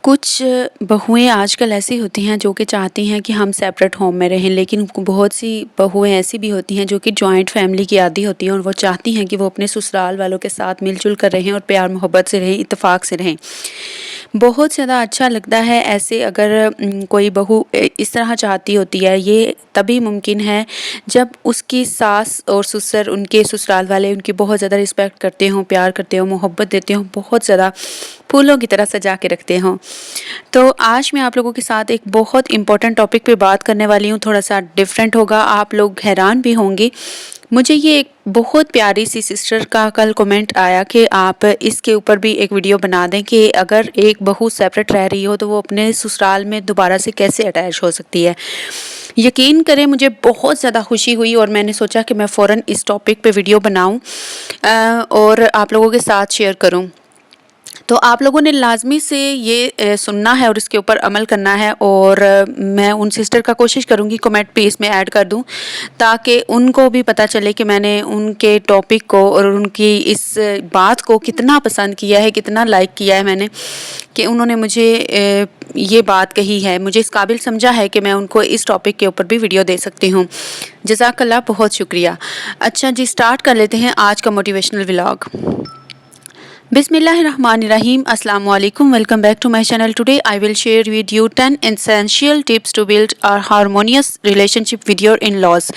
कुछ बहुएँ आजकल ऐसी होती हैं जो कि चाहती हैं कि हम सेपरेट होम में रहें, लेकिन बहुत सी बहुएँ ऐसी भी होती हैं जो कि जॉइंट फैमिली की आदी होती हैं और वो चाहती हैं कि वो अपने ससुराल वालों के साथ मिल-जुल कर रहें और प्यार मोहब्बत से रहें, इत्तेफ़ाक से रहें। बहुत ज़्यादा अच्छा लगता है ऐसे अगर कोई बहू इस तरह चाहती होती है। ये तभी मुमकिन है जब उसकी सास और ससुर, उनके ससुराल वाले उनकी बहुत ज़्यादा रिस्पेक्ट करते हों, प्यार करते हों, मोहब्बत देते हों, बहुत ज़्यादा फूलों की तरह सजा के रखते हों। तो आज मैं आप लोगों के साथ एक बहुत इम्पोर्टेंट टॉपिक पे बात करने वाली हूँ। थोड़ा-सा डिफरेंट होगा, आप लोग हैरान भी होंगे। मुझे ये एक बहुत प्यारी सी सिस्टर का कल कमेंट आया कि आप इसके ऊपर भी एक वीडियो बना दें कि अगर एक बहू सेपरेट रह रही हो तो वो अपने ससुराल में दोबारा से कैसे अटैच हो सकती है। यकीन करें, मुझे बहुत ज़्यादा खुशी हुई और मैंने सोचा कि मैं फ़ौरन इस टॉपिक पे वीडियो बनाऊँ और आप लोगों के साथ शेयर करूँ। तो आप लोगों ने लाज़मी से ये सुनना है और इसके ऊपर अमल करना है और मैं उन सिस्टर का कोशिश करूँगी कमेंट पे इसमें ऐड कर दूँ, ताकि उनको भी पता चले कि मैंने उनके टॉपिक को और उनकी इस बात को कितना पसंद किया है, कितना लाइक किया है मैंने, कि उन्होंने मुझे ये बात कही है, मुझे इस काबिल समझा है कि मैं उनको इस टॉपिक के ऊपर भी वीडियो दे सकती हूँ। जज़ाकल्लाह, बहुत शुक्रिया। अच्छा जी, स्टार्ट कर लेते हैं आज का motivational vlog. Bismillahirrahmanirrahim. Assalamu alaikum. Welcome back to my channel. Today I will share with you 10 essential tips to build a harmonious relationship with your in-laws.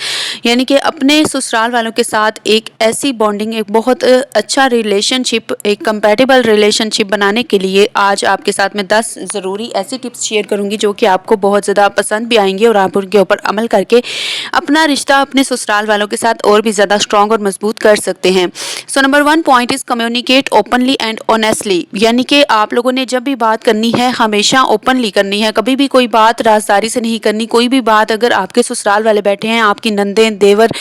यानी कि अपने ससुराल वालों के साथ एक ऐसी बॉन्डिंग, एक बहुत अच्छा रिलेशनशिप, एक कंपैटिबल रिलेशनशिप बनाने के लिए आज आपके साथ मैं 10 ज़रूरी ऐसी टिप्स शेयर करूँगी जो कि आपको बहुत ज़्यादा पसंद भी आएंगी और आप उनके ऊपर अमल करके अपना रिश्ता अपने ससुराल वालों के साथ और भी ज़्यादा स्ट्रॉन्ग और मजबूत कर सकते हैं। So number 1 point is communicate openly and honestly. यानी कि आप लोगों ने जब भी बात करनी है हमेशा ओपनली करनी है, कभी भी कोई बात राज़दारी से नहीं करनी। कोई भी बात अगर आपके ससुराल वाले बैठे हैं, आपकी नंदें, देवर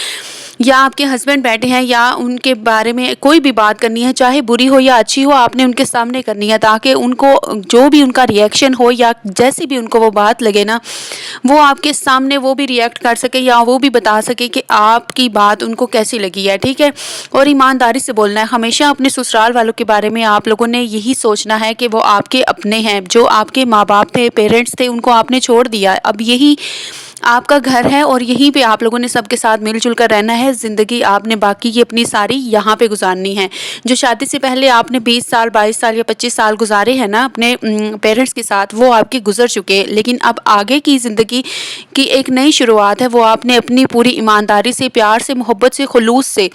या आपके हस्बैंड बैठे हैं या उनके बारे में कोई भी बात करनी है, चाहे बुरी हो या अच्छी हो, आपने उनके सामने करनी है, ताकि उनको जो भी उनका रिएक्शन हो या जैसी भी उनको वो बात लगे ना, वो आपके सामने वो भी रिएक्ट कर सके या वो भी बता सके कि आपकी बात उनको कैसी लगी है। ठीक है, और ईमानदारी से बोलना है। हमेशा अपने ससुराल वालों के बारे में आप लोगों ने यही सोचना है कि वो आपके अपने हैं, जो आपके माँ बाप थे, पेरेंट्स थे, उनको आपने छोड़ दिया, अब यही आपका घर है और यहीं पे आप लोगों ने सबके साथ मिलजुल कर रहना है। ज़िंदगी आपने बाकी की अपनी सारी यहाँ पे गुजारनी है। जो शादी से पहले आपने 20 साल, 22 साल या 25 साल गुजारे हैं ना अपने पेरेंट्स के साथ, वो आपके गुजर चुके, लेकिन अब आगे की ज़िंदगी की एक नई शुरुआत है। वो आपने अपनी पूरी ईमानदारी से, प्यार से, मोहब्बत से, खुलूस से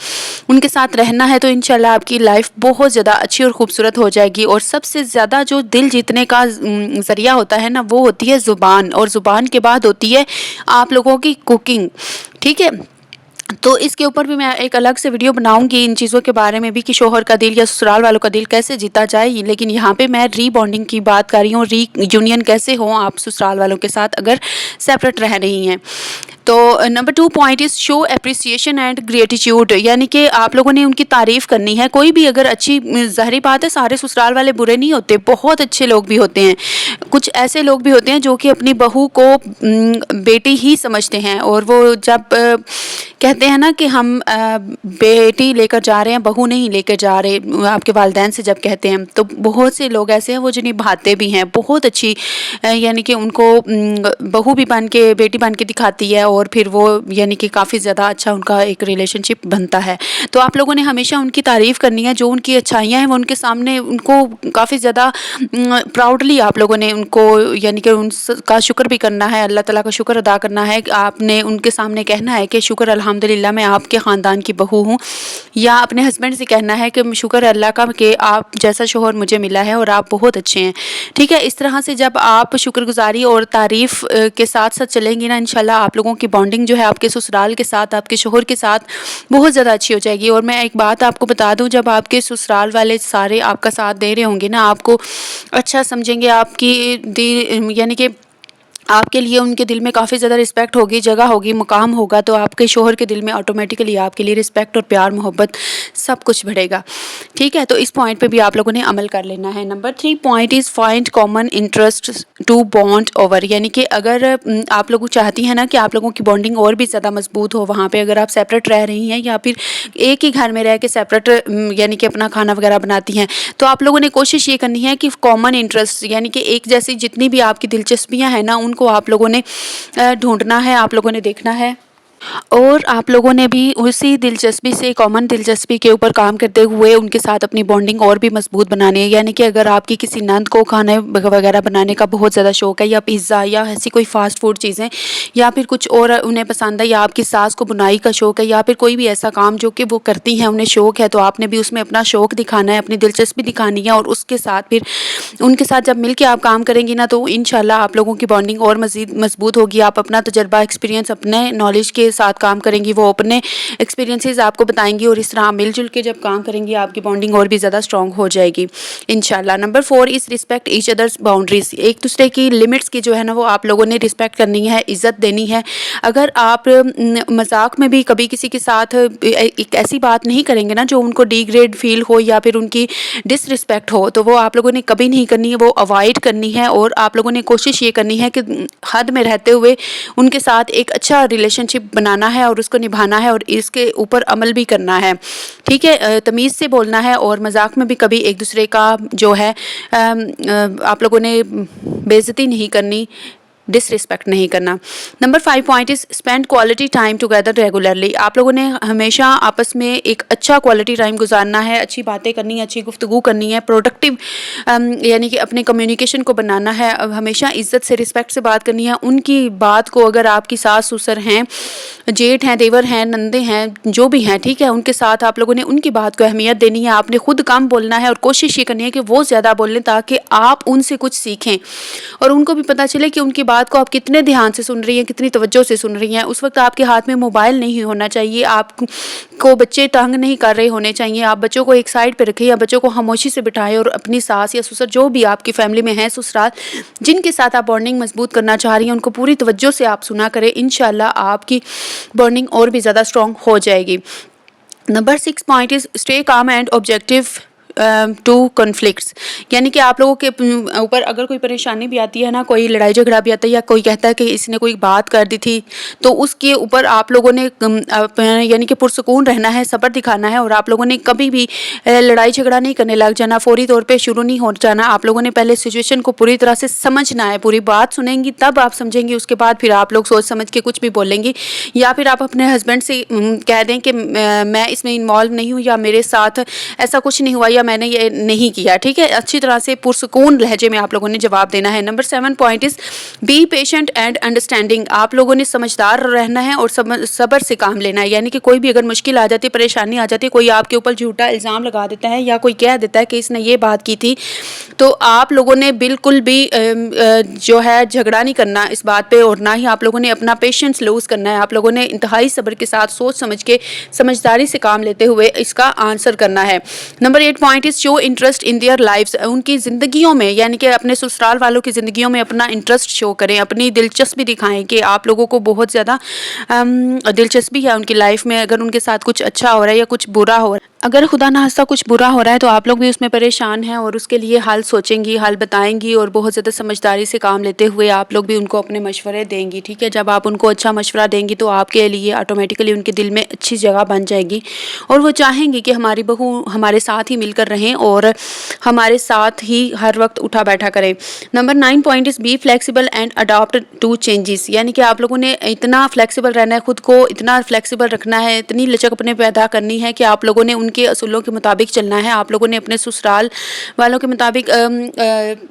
उनके साथ रहना है। तो इंशाल्लाह आपकी लाइफ बहुत ज़्यादा अच्छी और खूबसूरत हो जाएगी। और सबसे ज़्यादा जो दिल जीतने का ज़रिया होता है ना, वो होती है ज़ुबान, और ज़ुबान के बाद होती है आप लोगों की कुकिंग। ठीक है, तो इसके ऊपर भी मैं एक अलग से वीडियो बनाऊंगी इन चीज़ों के बारे में भी कि शोहर का दिल या ससुराल वालों का दिल कैसे जीता जाए। लेकिन यहाँ पे मैं रीबॉन्डिंग की बात कर रही हूँ, री यूनियन कैसे हो आप ससुराल वालों के साथ अगर सेपरेट रह रही हैं। तो number 2 point is show appreciation and gratitude. यानी कि आप लोगों ने उनकी तारीफ़ करनी है। कोई भी अगर अच्छी, ज़ाहिर बात है सारे ससुराल वाले बुरे नहीं होते, बहुत अच्छे लोग भी होते हैं। कुछ ऐसे लोग भी होते हैं जो कि अपनी बहू को बेटी ही समझते हैं, और वो जब कहते हैं ना कि हम बेटी लेकर जा रहे हैं, बहू नहीं लेकर जा रहे, आपके वालिदैन से जब कहते हैं, तो बहुत से लोग ऐसे हैं वो जो निभाते भी हैं बहुत अच्छी, यानी कि उनको बहू भी बन के, बेटी बन के दिखाती है और फिर वो यानी कि काफ़ी ज़्यादा अच्छा उनका एक रिलेशनशिप बनता है। तो आप लोगों ने हमेशा उनकी तारीफ़ करनी है, जो उनकी अच्छाइयाँ हैं वो उनके सामने, उनको काफ़ी ज़्यादा प्राउडली आप लोगों ने उनको यानी कि उनका शुक्र भी करना है, अल्लाह ताला का शुक्र अदा करना है। आपने उनके सामने कहना है कि शुक्र अल्हम्दुलिल्लाह मैं आपके ख़ानदान की बहू हूँ, या अपने हस्बैंड से कहना है कि शुक्र अल्लाह का कि आप जैसा शोहर मुझे मिला है और आप बहुत अच्छे हैं। ठीक है, इस तरह से जब आप शुक्रगुजारी और तारीफ़ के साथ साथ चलेंगी ना, इंशाल्लाह आप लोगों की बॉन्डिंग जो है आपके ससुराल के साथ, आपके शोहर के साथ बहुत ज़्यादा अच्छी हो जाएगी। और मैं एक बात आपको बता दूं, जब आपके ससुराल वाले सारे आपका साथ दे रहे होंगे ना, आपको अच्छा समझेंगे, आपकी यानी कि آپ کے لیے ان کے دل میں کافی زیادہ رسپیکٹ ہوگی، جگہ ہوگی، مقام ہوگا، تو آپ کے شوہر کے دل میں آٹومیٹیکلی آپ کے لیے رسپیکٹ اور پیار محبت سب کچھ بڑھے گا. ٹھیک ہے، تو اس پوائنٹ پہ بھی آپ لوگوں نے عمل کر لینا ہے. Number 3 point is find common interest to bond over. یعنی کہ اگر آپ لوگ چاہتی ہیں نا کہ آپ لوگوں کی بانڈنگ اور بھی زیادہ مضبوط ہو، وہاں پہ اگر آپ سیپریٹ رہ رہی ہیں یا پھر ایک ہی گھر میں رہ کے سیپریٹ یعنی کہ اپنا کھانا وغیرہ بناتی ہیں، تو آپ لوگوں نے کوشش یہ کرنی ہے کہ کامن انٹرسٹ یعنی کہ ایک جیسی جتنی بھی آپ کی دلچسپیاں ہیں نا، ان کو آپ لوگوں نے ڈھونڈنا ہے، آپ لوگوں نے دیکھنا ہے، اور آپ لوگوں نے بھی اسی دلچسپی سے کامن دلچسپی کے اوپر کام کرتے ہوئے ان کے ساتھ اپنی بانڈنگ اور بھی مضبوط بنانی ہے. یعنی کہ اگر آپ کی کسی نند کو کھانے وغیرہ بنانے کا بہت زیادہ شوق ہے، یا پیزا یا ایسی کوئی فاسٹ فوڈ چیزیں، یا پھر کچھ اور انہیں پسند ہے، یا آپ کی ساس کو بنائی کا شوق ہے، یا پھر کوئی بھی ایسا کام جو کہ وہ کرتی ہیں انہیں شوق ہے، تو آپ نے بھی اس میں اپنا شوق دکھانا ہے، اپنی دلچسپی دکھانی ہے، اور اس کے ساتھ پھر ان کے ساتھ جب مل کے آپ کام کریں گی نا، تو انشاءاللہ آپ لوگوں کی بانڈنگ اور مزید مضبوط ہوگی. آپ اپنا تجربہ ایکسپیرینس اپنے نالج کے ساتھ کام کریں گی، وہ اپنے ایکسپیرینسز آپ کو بتائیں گی، اور اس طرح مل جل کے جب کام کریں گی آپ کی بانڈنگ اور بھی زیادہ اسٹرانگ ہو جائے گی انشاءاللہ. نمبر 4 از رسپیکٹ ایچ ادرس باؤنڈریز. ایک دوسرے کی لمٹس کی جو ہے نا وہ آپ لوگوں نے رسپیکٹ کرنی ہے، عزت دینی ہے. اگر آپ مذاق میں بھی کبھی کسی کے ساتھ ایک ایسی بات نہیں کریں گے نا جو ان کو ڈی گریڈ فیل ہو یا پھر ان کی ڈس رسپیکٹ ہو، تو وہ آپ لوگوں نے کبھی نہیں کرنی ہے، وہ اوائڈ کرنی ہے. اور آپ لوگوں نے کوشش یہ کرنی ہے کہ حد میں رہتے ہوئے ان کے ساتھ ایک اچھا ریلیشن شپ بنانا ہے اور اس کو نبھانا ہے، اور اس کے اوپر عمل بھی کرنا ہے. ٹھیک ہے، تمیز سے بولنا ہے، اور مذاق میں بھی کبھی ایک دوسرے کا جو ہے آپ لوگوں نے بے عزتی نہیں کرنی، ڈس رسپیکٹ نہیں کرنا. Number 5 point is spend quality time together regularly. آپ لوگوں نے ہمیشہ آپس میں ایک اچھا کوالٹی ٹائم گزارنا ہے، اچھی باتیں کرنی ہے، اچھی گفتگو کرنی ہے، پروڈکٹیو یعنی کہ اپنے کمیونیکیشن کو بنانا ہے. ہمیشہ عزت سے رسپیکٹ سے بات کرنی ہے. ان کی بات کو اگر آپ کی ساس سسر ہیں، جیٹھ ہیں، دیور ہیں، نندے ہیں، جو بھی ہیں، ٹھیک ہے، ان کے ساتھ آپ لوگوں نے ان کی بات کو اہمیت دینی ہے. آپ نے خود کم بولنا ہے اور کوشش یہ کرنی ہے کہ وہ زیادہ بولیں تاکہ آپ ان سے کچھ سیکھیں اور ان کو بھی پتہ چلے کہ ان کی بات کو آپ کتنے دھیان سے سن رہی ہیں، کتنی توجہ سے سن رہی ہیں. اس وقت آپ کے ہاتھ میں موبائل نہیں ہونا چاہیے، آپ کو بچے تنگ نہیں کر رہے ہونے چاہیے. آپ بچوں کو ایک سائڈ پہ رکھیں یا بچوں کو خاموشی سے بٹھائیں اور اپنی ساس یا سسر جو بھی آپ کی فیملی میں ہیں، سسرال جن کے ساتھ آپ بانڈنگ مضبوط کرنا چاہ رہی ہیں، ان کو پوری توجہ سے آپ سنا کریں. انشاءاللہ آپ کی بانڈنگ اور بھی زیادہ اسٹرانگ ہو جائے گی. Number 6 point is stay calm and objective to conflicts. یعنی کہ آپ لوگوں کے اوپر اگر کوئی پریشانی بھی آتی ہے نا، کوئی لڑائی جھگڑا بھی آتا ہے، یا کوئی کہتا ہے کہ اس نے کوئی بات کر دی تھی، تو اس کے اوپر آپ لوگوں نے یعنی کہ پرسکون رہنا ہے، صبر دکھانا ہے، اور آپ لوگوں نے کبھی بھی لڑائی جھگڑا نہیں کرنے لگ جانا، فوری طور پہ شروع نہیں ہو جانا. آپ لوگوں نے پہلے سچویشن کو پوری طرح سے سمجھنا ہے. پوری بات سنیں گی تب آپ سمجھیں گی، اس کے بعد پھر آپ لوگ سوچ سمجھ کے کچھ بھی بولیں گی. یا پھر آپ اپنے ہسبینڈ سے کہہ دیں کہ میں اس میں انوالو نہیں ہوں، یا میرے ساتھ ایسا کچھ نہیں ہوا، یا میں نے یہ نہیں کیا. ٹھیک ہے، اچھی طرح سے پرسکون لہجے میں آپ لوگوں نے جواب دینا ہے. Number 7 point is be patient and understanding. آپ لوگوں نے سمجھدار رہنا ہے اور صبر سے کام لینا ہے. یعنی کہ کوئی بھی اگر مشکل آ جاتی ہے، پریشانی آ جاتی ہے، کوئی آپ کے اوپر جھوٹا الزام لگا دیتا ہے یا کوئی کہہ دیتا ہے کہ اس نے یہ بات کی تھی، تو آپ لوگوں نے بالکل بھی جو ہے جھگڑا نہیں کرنا اس بات پہ، اور نہ ہی آپ لوگوں نے اپنا پیشنس لوز کرنا ہے. آپ لوگوں نے انتہائی صبر کے ساتھ سوچ سمجھ کے سمجھداری سے کام لیتے ہوئے اس کا آنسر کرنا ہے. Number 8 point is show interest in their lives. ان کی زندگیوں میں، یعنی کہ اپنے سسرال والوں کی زندگیوں میں اپنا انٹرسٹ شو کریں، اپنی دلچسپی دکھائیں کہ آپ لوگوں کو بہت زیادہ دلچسپی ہے ان کی لائف میں. اگر ان کے ساتھ کچھ اچھا ہو رہا ہے یا کچھ برا ہو رہا ہے، اگر خدا نہ خواستہ کچھ برا ہو رہا ہے، تو آپ لوگ بھی اس میں پریشان ہیں اور اس کے لیے حل سوچیں گی، حل بتائیں گی، اور بہت زیادہ سمجھداری سے کام لیتے ہوئے آپ لوگ بھی ان کو اپنے مشورے دیں گی. ٹھیک ہے، جب آپ ان کو اچھا مشورہ دیں گی تو آپ کے لیے آٹومیٹیکلی ان کے دل میں اچھی جگہ بن جائے گی، اور وہ چاہیں گی کہ ہماری بہو ہمارے ساتھ ہی مل کر رہیں اور ہمارے ساتھ ہی ہر وقت اٹھا بیٹھا کریں. Number 9 point is be flexible and adapt to changes. یعنی کہ آپ لوگوں نے اتنا فلیکسیبل رہنا ہے، خود کو اتنا فلیکسیبل رکھنا ہے، اتنی لچک اپنے پیدا کرنی ہے کہ آپ لوگوں نے ان کے اصولوں کے مطابق چلنا ہے. آپ لوگوں نے اپنے سسرال والوں کے مطابق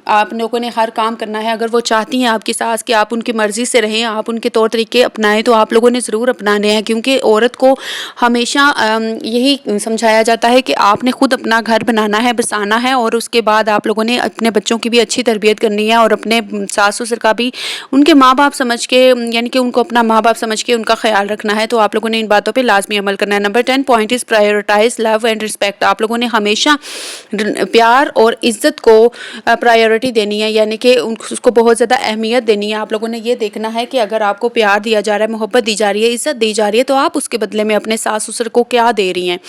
آپ لوگوں نے ہر کام کرنا ہے. اگر وہ چاہتی ہیں آپ کی ساس کہ آپ ان کی مرضی سے رہیں، آپ ان کے طور طریقے اپنائیں، تو آپ لوگوں نے ضرور اپنانے ہیں، کیونکہ عورت کو ہمیشہ یہی سمجھایا جاتا ہے کہ آپ نے خود اپنا گھر بنانا ہے، بسانا ہے، اور اس کے بعد آپ لوگوں نے اپنے بچوں کی بھی اچھی تربیت کرنی ہے، اور اپنے ساس سسر کا بھی ان کے ماں باپ سمجھ کے، یعنی کہ ان کو اپنا ماں باپ سمجھ کے ان کا خیال رکھنا ہے. تو آپ لوگوں نے ان باتوں پہ لازمی عمل کرنا ہے. Number 10 point is prioritise love and respect, आप लोगों ने हमेशा प्यार और इज़्ज़त को प्रायोरिटी देनी है, यानी कि उसको बहुत ज़्यादा अहमियत देनी है। आप लोगों ने ये देखना है कि अगर आपको प्यार दिया जा रहा है, मोहब्बत दी जा रही है, इज़्ज़त दी जा रही है, तो आप उसके बदले में अपने सास ससुर को क्या दे रही हैं।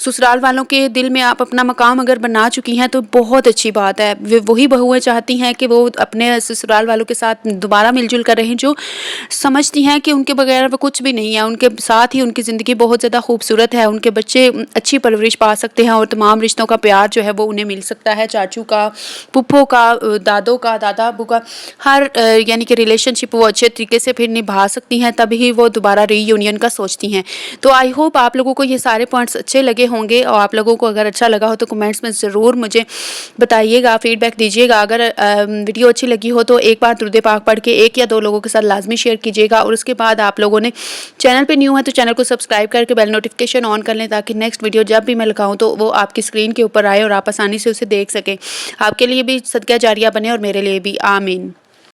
ससुराल वालों के दिल में आप अपना मकाम अगर बना चुकी हैं तो बहुत अच्छी बात है। वही बहुएं चाहती हैं कि वो अपने ससुराल वालों के साथ दोबारा मिलजुल कर रहें, जो समझती हैं कि उनके बगैर वो कुछ भी नहीं है, उनके साथ ही उनकी ज़िंदगी बहुत ज़्यादा खूबसूरत है, उनके बच्चे अच्छी परवरिश पा सकते हैं और तमाम रिश्तों का प्यार जो है वो उन्हें मिल सकता है। चाचू का, फूफो का, दादों का, दादा अबू का, हर यानी कि रिलेशनशिप वो अच्छे तरीके से फिर निभा सकती हैं, तभी वो दोबारा रीयूनियन का सोचती हैं। तो आई होप आप लोगों को ये सारे पॉइंट्स अच्छे लगे होंगे, और आप लोगों को अगर अच्छा लगा हो तो कमेंट्स में ज़रूर मुझे बताइएगा, फीडबैक दीजिएगा। अगर वीडियो अच्छी लगी हो तो एक बार दुरूद पाक पढ़ के 1 या 2 लोगों के साथ लाजमी शेयर कीजिएगा, और उसके बाद आप लोगों ने चैनल पे न्यू है तो चैनल को सब्सक्राइब करके बेल नोटिफिकेशन ऑन कर लें, ताकि नेक्स्ट वीडियो जब भी मैं लगाऊँ तो वो आपकी स्क्रीन के ऊपर आए और आप आसानी से उसे देख सकें। आपके लिए भी सदका जारिया बने और मेरे लिए भी। आमीन।